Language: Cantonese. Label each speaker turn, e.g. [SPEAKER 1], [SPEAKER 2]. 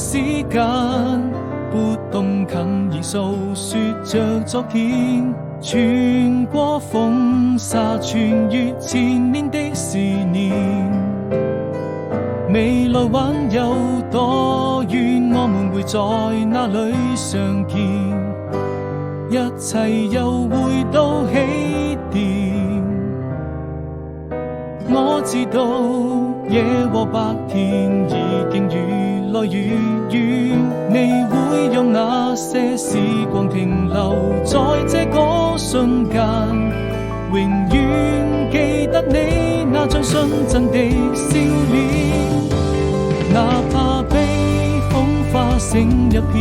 [SPEAKER 1] 時間，撥動琴弦訴說着昨天，穿過風沙，穿越千年的思念。未來還有多遠，我們會在哪裡相見？一切又回到起點。我知道夜和白天已經越來越遠，你會用那些時光停留在這個瞬間，永遠記得你那張純真的笑臉。哪怕被風化成一片